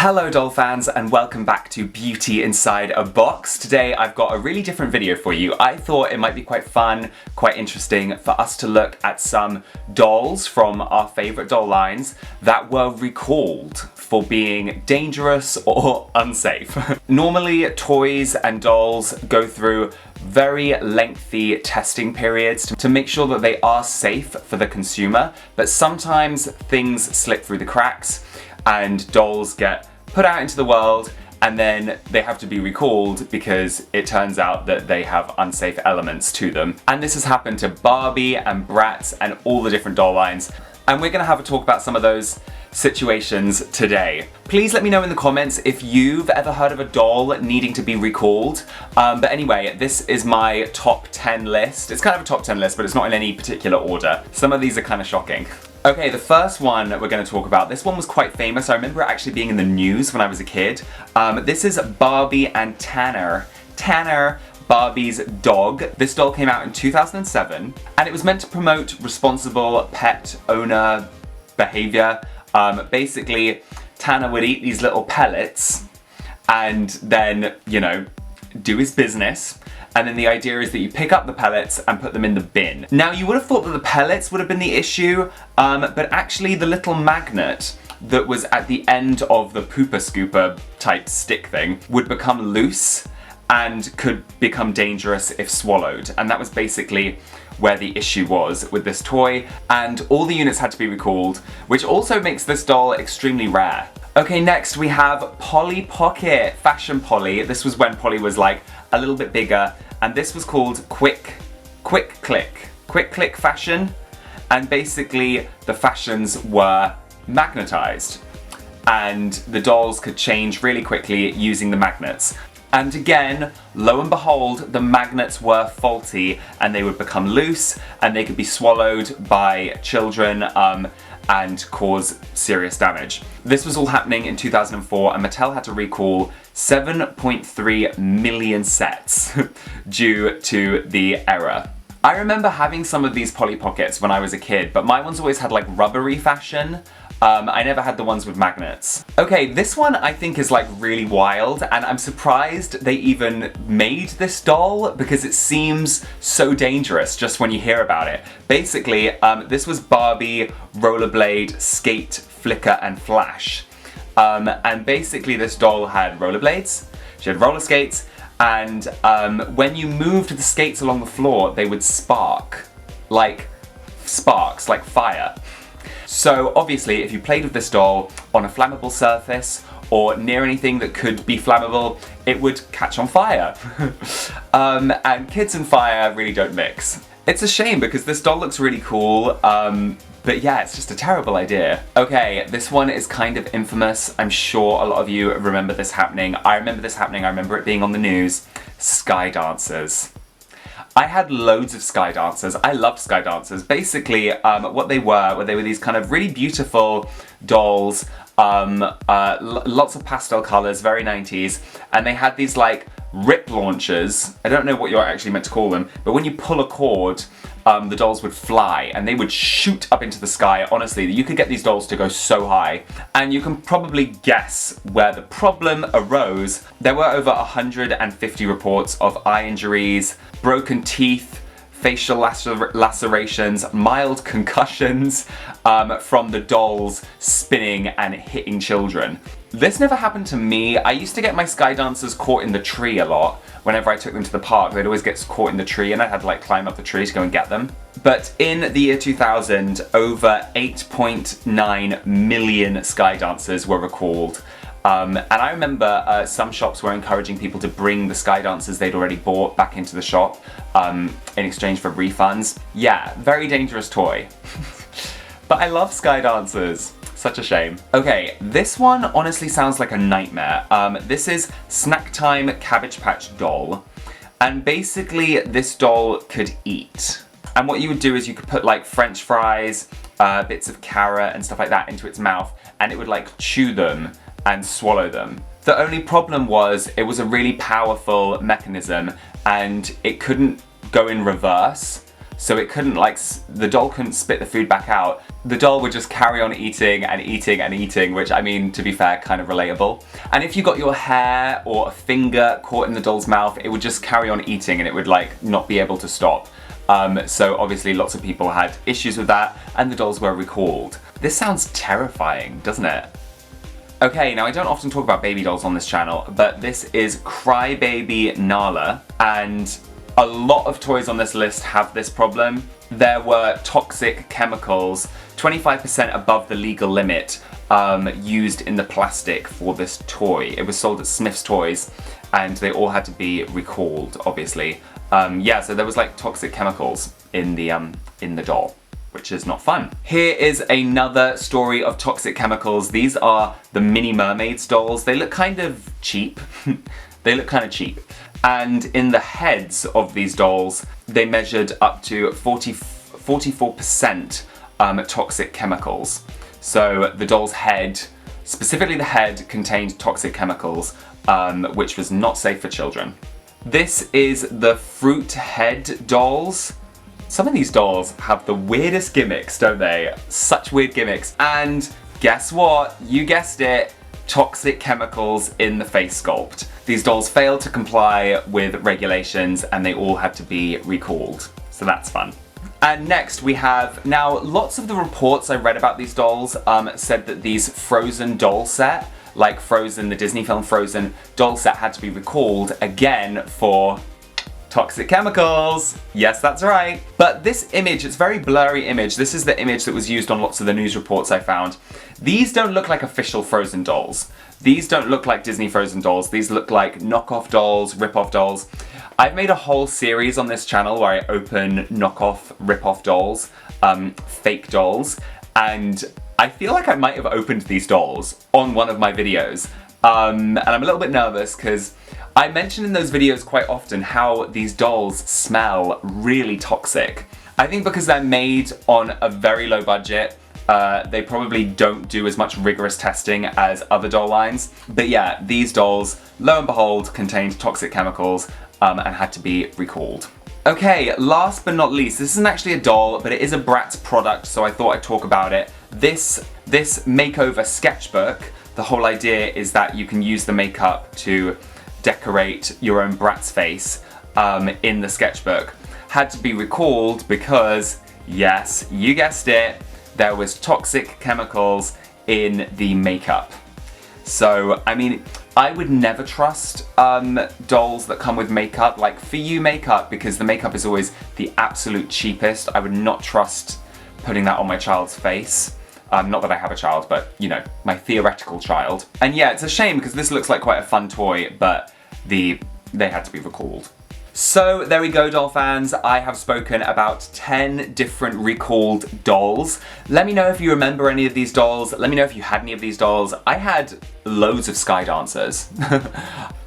Hello doll fans and welcome back to Beauty Inside a Box. Today I've got a really different video for you. I thought it might be quite fun, quite interesting for us to look at some dolls from our favourite doll lines that were recalled for being dangerous or unsafe. Normally toys and dolls go through very lengthy testing periods to make sure that they are safe for the consumer, but sometimes things slip through the cracks and dolls get put out into the world and then they have to be recalled because it turns out that they have unsafe elements to them. And this has happened to Barbie and Bratz and all the different doll lines. And we're gonna have a talk about some of those situations today. Please let me know in the comments if you've ever heard of a doll needing to be recalled. But anyway, this is my top 10 list. It's kind of a top 10 list, but it's not in any particular order. Some of these are kind of shocking. Okay, the first one that we're going to talk about, this one was quite famous. I remember it actually being in the news when I was a kid. This is Barbie and Tanner. Tanner, Barbie's dog. This doll came out in 2007 and it was meant to promote responsible pet owner behavior. Basically, Tanner would eat these little pellets and then, you know, do his business. And then the idea is that you pick up the pellets and put them in the bin. Now you would have thought that the pellets would have been the issue, but actually the little magnet that was at the end of the pooper scooper type stick thing would become loose and could become dangerous if swallowed. And that was basically where the issue was with this toy, and all the units had to be recalled, which also makes this doll extremely rare. Okay, next we have Polly Pocket, Fashion Polly. This was when Polly was like a little bit bigger, and this was called Quick Click fashion, and basically the fashions were magnetized, and the dolls could change really quickly using the magnets. And again, lo and behold, the magnets were faulty and they would become loose and they could be swallowed by children and cause serious damage. This was all happening in 2004 and Mattel had to recall 7.3 million sets due to the error. I remember having some of these Polly Pockets when I was a kid, but my ones always had like rubbery fashion. I never had the ones with magnets. Okay, this one I think is like really wild, and I'm surprised they even made this doll because it seems so dangerous just when you hear about it. Basically, this was Barbie, Rollerblade, Skate, Flicker, and Flash. And basically this doll had rollerblades, she had roller skates, and when you moved the skates along the floor, they would spark, like sparks, like fire. So obviously if you played with this doll on a flammable surface or near anything that could be flammable, it would catch on fire. And kids and fire really don't mix. It's a shame because this doll looks really cool, but yeah, it's just a terrible idea. Okay, this one is kind of infamous. I'm sure a lot of you remember this happening. I remember this happening, I remember it being on the news. Sky dancers. I had loads of sky dancers. I loved sky dancers. Basically, what they were these kind of really beautiful dolls, lots of pastel colors, very 90s, and they had these like rip launchers. I don't know what you're actually meant to call them, but when you pull a cord, the dolls would fly and they would shoot up into the sky. Honestly, you could get these dolls to go so high. And you can probably guess where the problem arose. There were over 150 reports of eye injuries, broken teeth, facial lacerations, mild concussions from the dolls spinning and hitting children. This never happened to me. I used to get my sky dancers caught in the tree a lot. Whenever I took them to the park, they'd always get caught in the tree and I had to like climb up the tree to go and get them. But in the year 2000, over 8.9 million sky dancers were recalled. And I remember some shops were encouraging people to bring the sky dancers they'd already bought back into the shop in exchange for refunds. Yeah, very dangerous toy. But I love sky dancers. Such a shame. Okay, this one honestly sounds like a nightmare. This is Snack Time Cabbage Patch doll. And basically this doll could eat. And what you would do is you could put like French fries, bits of carrot and stuff like that into its mouth, and it would like chew them and swallow them. The only problem was it was a really powerful mechanism and it couldn't go in reverse. so it couldn't the doll couldn't spit the food back out. The doll would just carry on eating and eating and eating, which, I mean, to be fair, kind of relatable. And if you got your hair or a finger caught in the doll's mouth, it would just carry on eating and it would not be able to stop. So obviously lots of people had issues with that and the dolls were recalled. This sounds terrifying, doesn't it? Okay, now I don't often talk about baby dolls on this channel, but this is Crybaby Nala, and a lot of toys on this list have this problem. There were toxic chemicals, 25% above the legal limit, used in the plastic for this toy. It was sold at Smith's Toys, and they all had to be recalled, obviously. Yeah, so there was toxic chemicals in the doll, which is not fun. Here is another story of toxic chemicals. These are the mini Mermaids dolls. They look kind of cheap. They look kind of cheap. And in the heads of these dolls, they measured up to 44% toxic chemicals. So the doll's head, specifically the head, contained toxic chemicals, which was not safe for children. This is the Fruit Head dolls. Some of these dolls have the weirdest gimmicks, don't they? Such weird gimmicks. And guess what? You guessed it. Toxic chemicals in the face sculpt. These dolls failed to comply with regulations and they all had to be recalled. So that's fun. And next we have, now lots of the reports I read about these dolls said that these Frozen doll set, like Frozen, the Disney film Frozen doll set, had to be recalled again for toxic chemicals. Yes, that's right. But this image, it's a very blurry image. This is the image that was used on lots of the news reports I found. These don't look like official Frozen dolls. These don't look like Disney Frozen dolls. These look like knockoff dolls, rip-off dolls. I've made a whole series on this channel where I open knockoff, rip-off dolls, fake dolls, and I feel like I might have opened these dolls on one of my videos. And I'm a little bit nervous because I mention in those videos quite often how these dolls smell really toxic. I think because they're made on a very low budget, they probably don't do as much rigorous testing as other doll lines. But yeah, these dolls, lo and behold, contained toxic chemicals and had to be recalled. Okay, last but not least, this isn't actually a doll, but it is a Bratz product, so I thought I'd talk about it. This Makeover Sketchbook, the whole idea is that you can use the makeup to decorate your own Bratz face in the sketchbook, had to be recalled because, yes, you guessed it, there was toxic chemicals in the makeup. So, I mean, I would never trust dolls that come with makeup, like For You makeup, because the makeup is always the absolute cheapest. I would not trust putting that on my child's face. Not that I have a child, but, you know, my theoretical child. And yeah, it's a shame because this looks like quite a fun toy, but they had to be recalled. So there we go, doll fans. I have spoken about 10 different recalled dolls. Let me know if you remember any of these dolls. Let me know if you had any of these dolls. I had loads of Sky Dancers.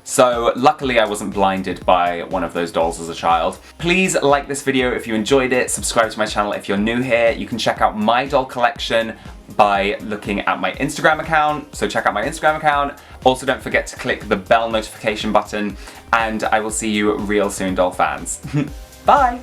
So luckily I wasn't blinded by one of those dolls as a child. Please like this video if you enjoyed it. Subscribe to my channel if you're new here. You can check out my doll collection by looking at my Instagram account, so check out my Instagram account. Also, don't forget to click the bell notification button, and I will see you real soon, doll fans. Bye!